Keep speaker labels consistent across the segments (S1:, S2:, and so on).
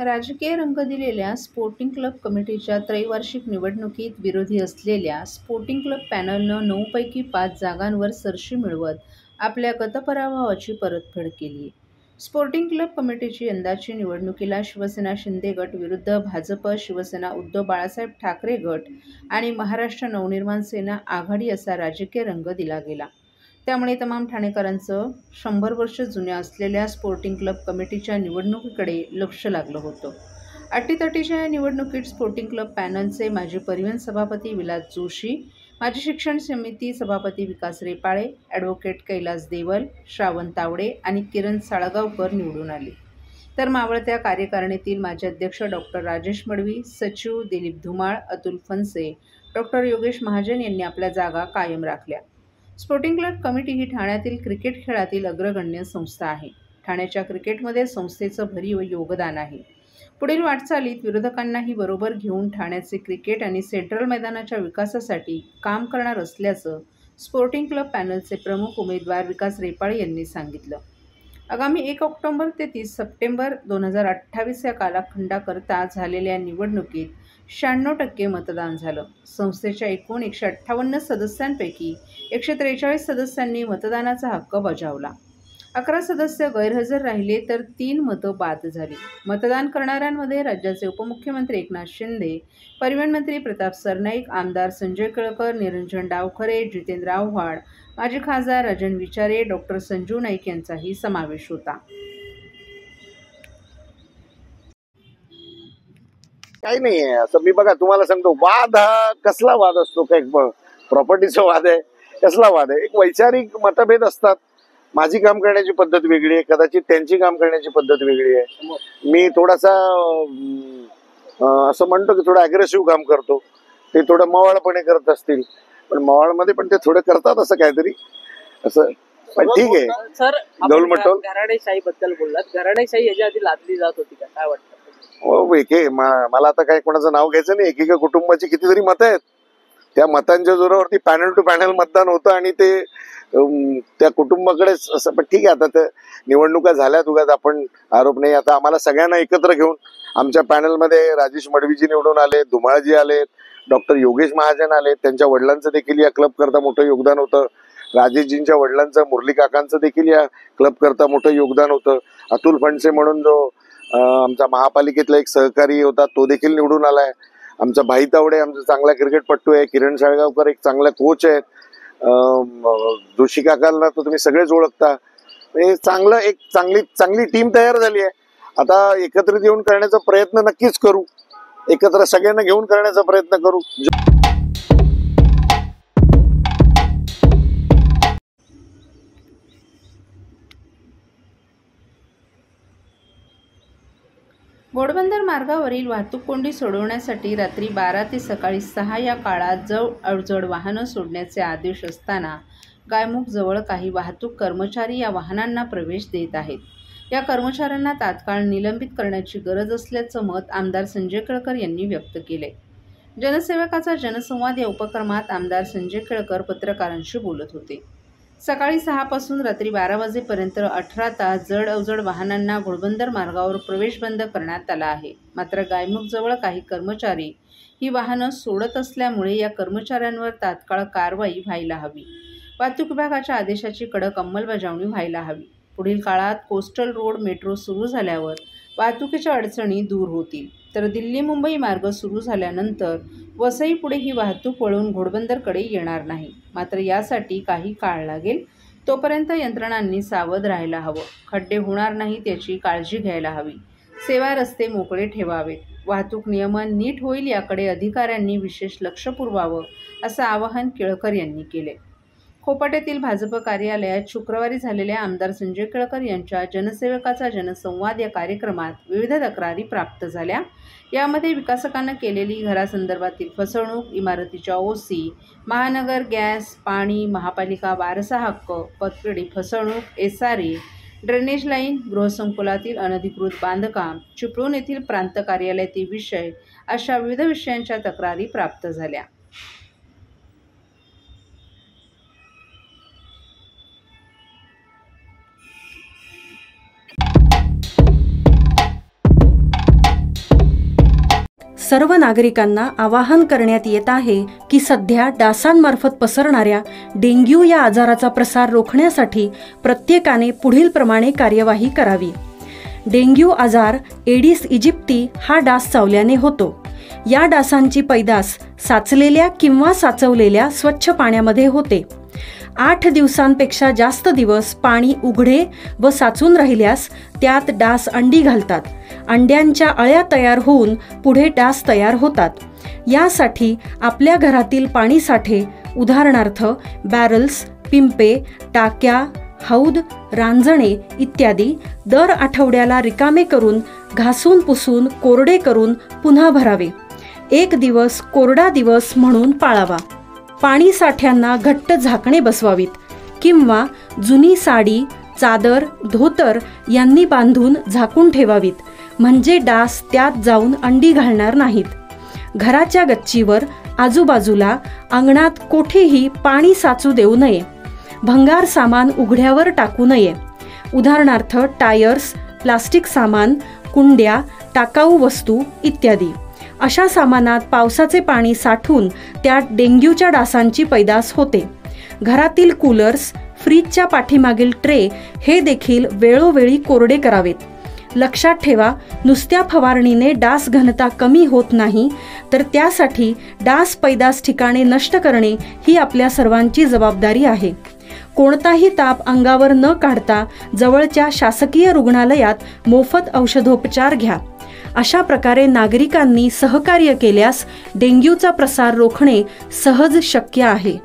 S1: राजकीय रंग दिलेल्या स्पोर्टिंग क्लब कमिटीच्या त्रैवार्षिक निवडणुकीत विरोधी असलेल्या स्पोर्टिंग क्लब पॅनलनं 9 पैकी 5 जागांवर सरशी मिळवत आपल्या गतपराभवाची परतफेड केली. स्पोर्टिंग क्लब कमिटीची यंदाची निवडणुकीला शिवसेना शिंदे गट विरुद्ध भाजप, शिवसेना उद्धव बाळासाहेब ठाकरे गट आणि महाराष्ट्र नवनिर्माण सेना आघाडी असा राजकीय रंग दिला गेला. त्यामुळे तमाम ठाणेकरांचं 100 वर्ष जुन्या असलेल्या स्पोर्टिंग क्लब कमिटीच्या निवडणुकीकडे लक्ष लागलं होतं. अटीतटीच्या या निवडणुकीत स्पोर्टिंग क्लब पॅनलचे माजी परिवहन सभापती विलास जोशी, माजी शिक्षण समिती सभापती विकास रेपाळे, ॲडव्होकेट कैलास देवल, श्रावण तावडे आणि किरण साळगावकर निवडून आले. तर मावळत्या कार्यकारिणीतील माजी अध्यक्ष डॉ. राजेश मडवी, सचिव दिलीप धुमाळ, अतुल फणसे, डॉ. योगेश महाजन यांनी आपल्या जागा कायम राखल्या. स्पोर्टिंग क्लब कमिटी ही ठाण्यातील क्रिकेट खेळातील अग्रगण्य संस्था आहे. ठाण्याच्या क्रिकेटमध्ये संस्थेचं भरीव योगदान आहे. पुढील वाटचालीत विरोधकांनाही बरोबर घेऊन ठाण्याचे क्रिकेट आणि सेंट्रल मैदानाच्या विकासासाठी काम करणार असल्याचं स्पोर्टिंग क्लब पॅनलचे प्रमुख उमेदवार विकास रेपाळे यांनी सांगितलं. आगामी 1 ऑक्टोबर ते 30 सप्टेंबर 2028 या कालखंडाकरता झालेल्या निवडणुकीत 96% मतदान झालं. संस्थेच्या एकूण 158 सदस्यांपैकी 143 सदस्यांनी मतदानाचा हक्क बजावला. 11 सदस्य गैरहजर राहिले तर 3 मतं बाद झाली. मतदान करणाऱ्यांमध्ये राज्याचे उपमुख्यमंत्री एकनाथ शिंदे, परिवहन मंत्री प्रताप सरनाईक, आमदार संजय केळकर, निरंजन डावखरे, जितेंद्र आव्हाड, माजी खासदार राजन विचारे, डॉ. संजू नाईक यांचाही समावेश होता.
S2: काही नाही आहे असं. मी बघा तुम्हाला सांगतो, वाद हा कसला वाद असतो? काय प्रॉपर्टीचा वाद आहे? कसला वाद आहे? एक वैचारिक मतभेद असतात. माझी काम करण्याची पद्धत वेगळी आहे, कदाचित त्यांची काम करण्याची पद्धत वेगळी आहे. मी थोडासा असं म्हणतो की थोडं अग्रेसिव्ह काम करतो, ते थोडं मवाळपणे करत असतील, पण मवाळमध्ये पण ते थोडं करतात असं काहीतरी असं. पण ठीक आहे.
S3: सर,
S2: गौलमटोल
S3: घराणेशाही बद्दल बोललात. घराणेशाही याच्या आधी लादली जात होती का, काय वाटतं?
S2: हो, मला आता काय कोणाचं नाव घ्यायचं नाही. एकेका कुटुंबाची कितीतरी मतं आहेत. त्या मतांच्या जोरावरती पॅनल टू पॅनल मतदान होतं आणि ते त्या कुटुंबाकडेच असं. पण ठीक आहे, आता त्या निवडणुका झाल्यात, उगाच आपण आरोप नाही. आता आम्हाला सगळ्यांना एकत्र घेऊन आमच्या पॅनलमध्ये राजेश मडवीजी निवडून आले, धुमाळजी आलेत, डॉ. योगेश महाजन आले. त्यांच्या वडिलांचं देखील या क्लब करता मोठं योगदान होतं. राजेशजींच्या वडिलांचं, मुरली काकांचं देखील या क्लब करता मोठं योगदान होतं. अतुल फणसे म्हणून जो आमचा महापालिकेतला एक सहकारी होता, तो देखील निवडून आलाय. आमचा भाई तावडे आमचा चांगला क्रिकेटपटू आहे. किरण साळगावकर एक चांगला कोच आहेत. जोशी काकांना तर तुम्ही सगळेच ओळखता. हे चांगलं एक चांगली टीम तयार झाली आहे. आता एकत्रित येऊन करण्याचा प्रयत्न नक्कीच करू. एकत्र सगळ्यांना घेऊन करण्याचा प्रयत्न करू.
S1: घोडबंदर मार्गावरील वाहतूक कोंडी सोडवण्यासाठी रात्री 12 ते सकाळी 6 या काळात जड वाहनं सोडण्याचे आदेश असताना गायमुखजवळ काही वाहतूक कर्मचारी या वाहनांना प्रवेश देत आहेत. या कर्मचाऱ्यांना तात्काळ निलंबित करण्याची गरज असल्याचं मत आमदार संजय केळकर यांनी व्यक्त केलंय. जनसेवकाचा जनसंवाद या उपक्रमात आमदार संजय केळकर पत्रकारांशी बोलत होते. सकाळी 6 पासून रात्री 12 वाजेपर्यंत 18 तास जड अवजड वाहनांना घोडबंदर मार्गावर प्रवेश बंद करण्यात आला आहे. मात्र गायमुखजवळ काही कर्मचारी ही वाहनं सोडत असल्यामुळे या कर्मचाऱ्यांवर तात्काळ कारवाई व्हायला हवी. वाहतूक विभागाच्या आदेशाची कडक अंमलबजावणी व्हायला हवी. पुढील काळात कोस्टल रोड मेट्रो सुरू झाल्यावर वाहतुकीच्या अडचणी दूर होतील. तर दिल्ली मुंबई मार्ग सुरू झाल्यानंतर वसईपुढे ही वाहतूक वळून घोडबंदरकडे येणार नाही. मात्र यासाठी काही काळ लागेल. तोपर्यंत यंत्रणांनी सावध राहायला हवं. खड्डे होणार नाहीत याची काळजी घ्यायला हवी. सेवा रस्ते मोकळे ठेवावेत. वाहतूक नियमन नीट होईल याकडे अधिकाऱ्यांनी विशेष लक्ष पुरवावं असं आवाहन केळकर यांनी केले. खोपाट्यातील भाजप कार्यालयात शुक्रवारी झालेल्या आमदार संजय केळकर यांच्या जनसेवकाचा जनसंवाद या कार्यक्रमात विविध तक्रारी प्राप्त झाल्या. यामध्ये विकासकांना केलेली घरासंदर्भातील फसवणूक, इमारतीच्या ओसी, महानगर गॅस, पाणी, महापालिका वारसा हक्क, पतपेढी फसवणूक, SRA, ड्रेनेज लाईन, गृहसंकुलातील अनधिकृत बांधकाम, चिपळूण येथील प्रांत कार्यालयातील विषय अशा विविध विषयांच्या तक्रारी प्राप्त झाल्या.
S4: सर्व नागरिकांना आवाहन करण्यात येत आहे की सध्या डासांमार्फत पसरणाऱ्या डेंग्यू या आजाराचा प्रसार रोखण्यासाठी प्रत्येकाने पुढील प्रमाणे कार्यवाही करावी. डेंग्यू आजार एडिस इजिप्ती हा डास चावल्याने होतो. या डासांची पैदास साचलेल्या किंवा साचवलेल्या स्वच्छ पाण्यामध्ये होते. 8 दिवसांपेक्षा जास्त दिवस पाणी उघडे व साचून राहिल्यास त्यात डास अंडी घालतात. अंड्यांच्या अळ्या तयार होऊन पुढे डास तयार होतात. यासाठी आपल्या घरातील पाणी साठे उदाहरणार्थ बॅरल्स, पिंपे, टाक्या, हौद, रांजणे इत्यादी दर आठवड्याला रिकामे करून घासून पुसून कोरडे करून पुन्हा भरावे. 1 दिवस कोरडा दिवस म्हणून पाळावा. पाणी साठ्यांना घट्ट झाकणे बसवावीत किंवा जुनी साडी, चादर, धोतर यांनी बांधून झाकून ठेवावीत, म्हणजे डास त्यात जाऊन अंडी घालणार नाहीत. घराच्या गच्चीवर, आजूबाजूला, अंगणात कोठेही पाणी साचू देऊ नये. भंगार सामान उघड्यावर टाकू नये. उदाहरणार्थ टायर्स, प्लास्टिक सामान, कुंड्या, टाकाऊ वस्तू इत्यादी. अशा सामानात पावसाचे पाणी साठून त्यात डेंग्यूच्या डासांची पैदास होते. घरातील कूलर्स, फ्रीजच्या पाठीमागील ट्रे हे देखील वेळोवेळी कोरडे करावेत. लक्षात ठेवा, नुसत्या फवारणीने डास घनता कमी होत नाही, तर त्यासाठी डास पैदास ठिकाणे नष्ट करणे ही आपल्या सर्वांची जबाबदारी आहे. कोणताही ताप अंगावर न काढता जवळच्या शासकीय रुग्णालयात मोफत औषधोपचार घ्या. अशा प्रकारे नागरिकांनी सहकार्य केल्यास डेंग्यूचा प्रसार रोखणे सहज शक्य आहे.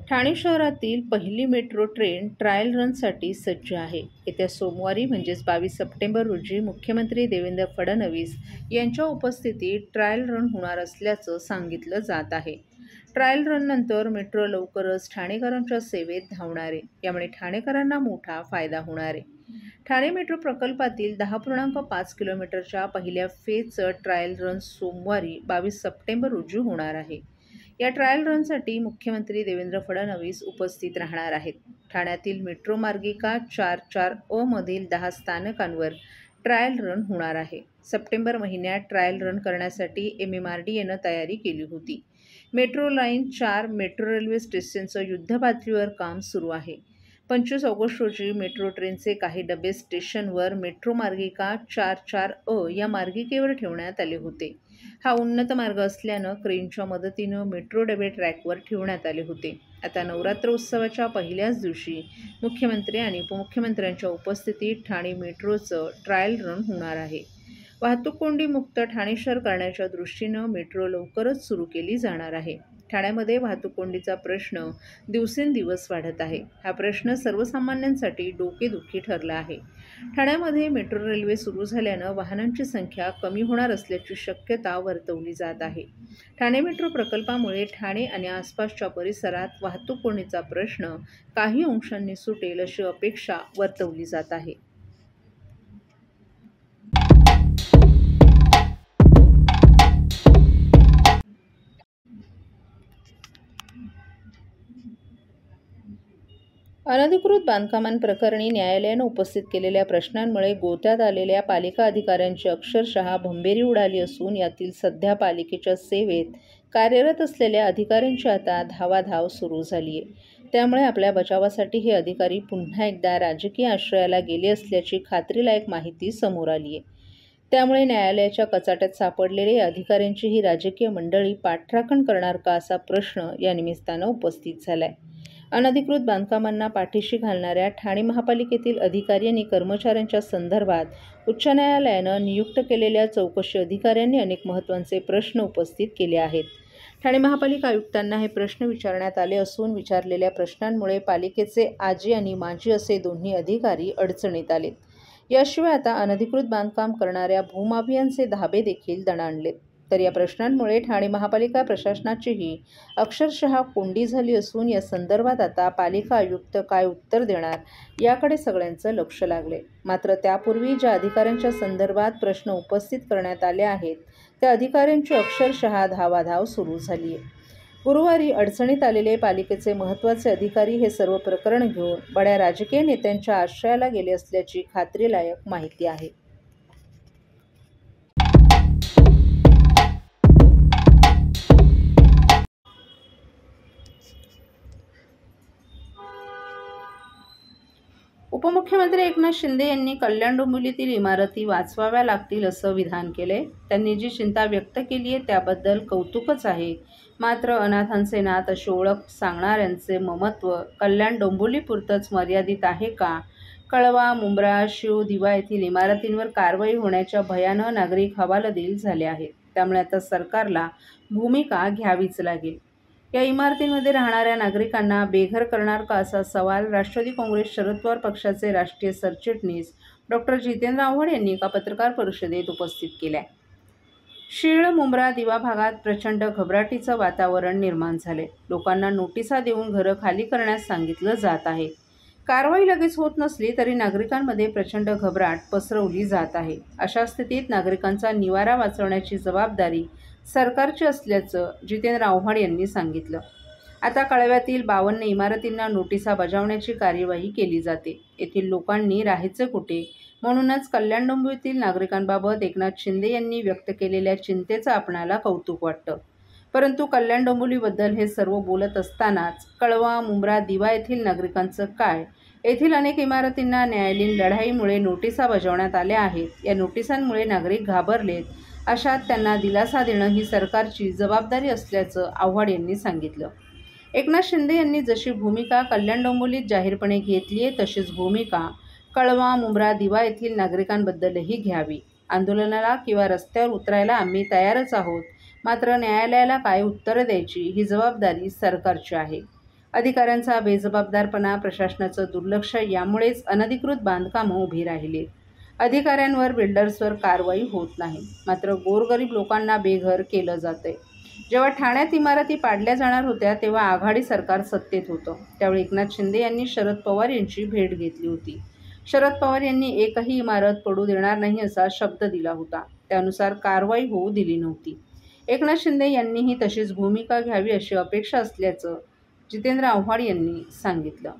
S1: ठाणे शहरातील पहिली मेट्रो ट्रेन ट्रायल रनसाठी सज्ज आहे. येत्या सोमवारी म्हणजेच 22 सप्टेंबर रोजी मुख्यमंत्री देवेंद्र फडणवीस यांच्या उपस्थितीत ट्रायल रन होणार असल्याचं सांगितलं जात आहे. ट्रायल रननंतर मेट्रो लवकरच ठाणेकरांच्या सेवेत धावणार आहे. यामुळे ठाणेकरांना मोठा फायदा होणार आहे. ठाणे मेट्रो प्रकल्पातील 10.5 किलोमीटरच्या पहिल्या फेजचं ट्रायल रन सोमवारी 22 सप्टेंबर रोजी होणार आहे. या ट्रायल रनसाठी मुख्यमंत्री देवेंद्र फडणवीस उपस्थित राहणार आहेत. ठाण्यातील मेट्रो मार्गिका 4-4 मधील 10 स्थानकांवर ट्रायल रन होणार आहे. सप्टेंबर महिन्यात ट्रायल रन करण्यासाठी MMRDAनं तयारी केली होती. मेट्रो लाईन 4 मेट्रो रेल्वे स्टेशनचं युद्धपातळीवर काम सुरू आहे. 25 ऑगस्ट रोजी मेट्रो ट्रेनचे काही डबे स्टेशनवर मेट्रो मार्गिका 4-4 या मार्गिकेवर ठेवण्यात आले होते. हा उन्नत मार्ग असल्यानं क्रेनच्या मदतीनं मेट्रो डबे ट्रॅकवर ठेवण्यात आले होते. आता नवरात्र उत्सवाच्या पहिल्याच दिवशी मुख्यमंत्री आणि उपमुख्यमंत्र्यांच्या उपस्थितीत ठाणे मेट्रोचं ट्रायल रन होणार आहे. वाहतूक कोंडी मुक्त ठाणे शहर करण्याच्या दृष्टीनं मेट्रो लवकरच सुरू केली जाणार आहे. ठाण्यामध्ये वाहतूक कोंडीचा प्रश्न दिवसेंदिवस वाढत आहे. हा प्रश्न सर्वसामान्यांसाठी डोकेदुखी ठरला आहे. ठाण्यामध्ये मेट्रो रेल्वे सुरू झाल्यानं वाहनांची संख्या कमी होणार असल्याची शक्यता वर्तवली जात आहे. ठाणे मेट्रो प्रकल्पामुळे ठाणे आणि आसपासच्या परिसरात वाहतूक कोंडीचा प्रश्न काही अंशांनी सुटेल अशी अपेक्षा वर्तवली जात आहे. अनधिकृत बांधकामांप्रकरणी न्यायालयानं उपस्थित केलेल्या प्रश्नांमुळे गोत्यात आलेल्या पालिका अधिकाऱ्यांची अक्षरशः भंबेरी उडाली असून यातील सध्या पालिकेच्या सेवेत कार्यरत असलेल्या अधिकाऱ्यांची आता धावाधाव सुरू झाली आहे. त्यामुळे आपल्या बचावासाठी हे अधिकारी पुन्हा एकदा राजकीय आश्रयाला गेले असल्याची खात्रीलायक माहिती समोर आली आहे. त्यामुळे न्यायालयाच्या कचाट्यात सापडलेले अधिकाऱ्यांची ही राजकीय मंडळी पाठराखण करणार का असा प्रश्न या निमित्तानं उपस्थित झाला आहे. अनधिकृत बांधकामांना पाठीशी घालणाऱ्या ठाणे महापालिकेतील अधिकारी आणि कर्मचाऱ्यांच्या संदर्भात उच्च न्यायालयानं नियुक्त केलेल्या चौकशी अधिकाऱ्यांनी अनेक महत्त्वाचे प्रश्न उपस्थित केले आहेत. ठाणे महापालिका आयुक्तांना हे प्रश्न विचारण्यात आले असून विचारलेल्या प्रश्नांमुळे पालिकेचे आजी आणि माजी असे दोन्ही अधिकारी अडचणीत आलेत. याशिवाय आता अनधिकृत बांधकाम करणाऱ्या भूमाफियांचे धाबे देखील दणाणलेत. तर या प्रश्नांमुळे ठाणे महापालिका प्रशासनाचीही अक्षरशः कोंडी झाली असून या संदर्भात आता पालिका आयुक्त काय उत्तर देणार याकडे सगळ्यांचं लक्ष लागले. मात्र त्यापूर्वी ज्या अधिकाऱ्यांच्या संदर्भात प्रश्न उपस्थित करण्यात आले आहेत त्या अधिकाऱ्यांची अक्षरशः धावाधाव सुरू झाली आहे. गुरुवारी अडचणीत आलेले पालिकेचे महत्त्वाचे अधिकारी हे सर्व प्रकरण घेऊन बड्या राजकीय नेत्यांच्या आश्रयाला गेले असल्याची खात्रीलायक माहिती आहे. उपमुख्यमंत्री एकनाथ शिंदे यांनी कल्याण डोंबिवलीतील इमारती वाचवाव्या लागतील असं विधान केले. त्यांनी जी चिंता व्यक्त केली आहे त्याबद्दल कौतुकच आहे. मात्र अनाथांचे नाथ अशी ओळख सांगणाऱ्यांचे ममत्व कल्याण डोंबिवलीपुरतंच मर्यादित आहे का? कळवा, मुंब्रा, शीव, दिवा येथील इमारतींवर कारवाई होण्याच्या भयानं नागरिक हवालदिल झाले आहेत. त्यामुळे आता सरकारला भूमिका घ्यावीच लागेल. या इमारतींमध्ये राहणाऱ्या नागरिकांना बेघर करणार का असा सवाल राष्ट्रवादी काँग्रेस शरद पवार पक्षाचे राष्ट्रीय सरचिटणीस डॉ. जितेंद्र आव्हाड यांनी एका पत्रकार परिषदेत उपस्थित केलाय. शीळ, मुंब्रा, दिवा भागात प्रचंड घबराटीचं वातावरण निर्माण झाले. लोकांना नोटिसा देऊन घरं खाली करण्यास सांगितलं जात आहे. कारवाई लगेच होत नसली तरी नागरिकांमध्ये प्रचंड घबराट पसरवली जात आहे. अशा स्थितीत नागरिकांचा निवारा वाचवण्याची जबाबदारी सरकारची असल्याचं जितेंद्र आव्हाड यांनी सांगितलं. आता कळव्यातील 52 इमारतींना नोटिसा बजावण्याची कार्यवाही केली जाते. येथील लोकांनी राहायचे कुठे? म्हणूनच कल्याण डोंबिवलीतील नागरिकांबाबत एकनाथ शिंदे यांनी व्यक्त केलेल्या चिंतेचं आपणाला कौतुक वाटतं. परंतु कल्याण डोंबिवलीबद्दल हे सर्व बोलत असतानाच कळवा, मुंब्रा, दिवा येथील नागरिकांचं काय? येथील अनेक इमारतींना न्यायालयीन लढाईमुळे नोटिसा बजावण्यात आल्या आहेत. या नोटिसांमुळे नागरिक घाबरलेत. अशात त्यांना दिलासा देणं ही सरकारची जबाबदारी असल्याचं आव्हाड यांनी सांगितलं. एकनाथ शिंदे यांनी जशी भूमिका कल्याण डोंबिवलीत जाहीरपणे घेतली आहे तशीच भूमिका कळवा, मुंब्रा, दिवा येथील नागरिकांबद्दलही घ्यावी. आंदोलनाला किंवा रस्त्यावर उतरायला आम्ही तयारच आहोत. मात्र न्यायालयाला काय उत्तरं द्यायची ही जबाबदारी सरकारची आहे. अधिकाऱ्यांचा बेजबाबदारपणा, प्रशासनाचं दुर्लक्ष यामुळेच अनधिकृत बांधकामं उभी राहिली. अधिकाऱ्यांवर, बिल्डर्सवर कारवाई होत नाही. मात्र गोरगरीब लोकांना बेघर केलं जातंय. जेव्हा ठाण्यात इमारती पाडल्या जाणार होत्या तेव्हा आघाडी सरकार सत्तेत होतं. त्यावेळी एकनाथ शिंदे यांनी शरद पवार यांची भेट घेतली होती. शरद पवार यांनी एकही इमारत पडू देणार नाही असा शब्द दिला होता. त्यानुसार कारवाई होऊ दिली नव्हती. एकनाथ शिंदे यांनीही तशीच भूमिका घ्यावी अशी अपेक्षा असल्याचं जितेंद्र आव्हाड यांनी सांगितलं.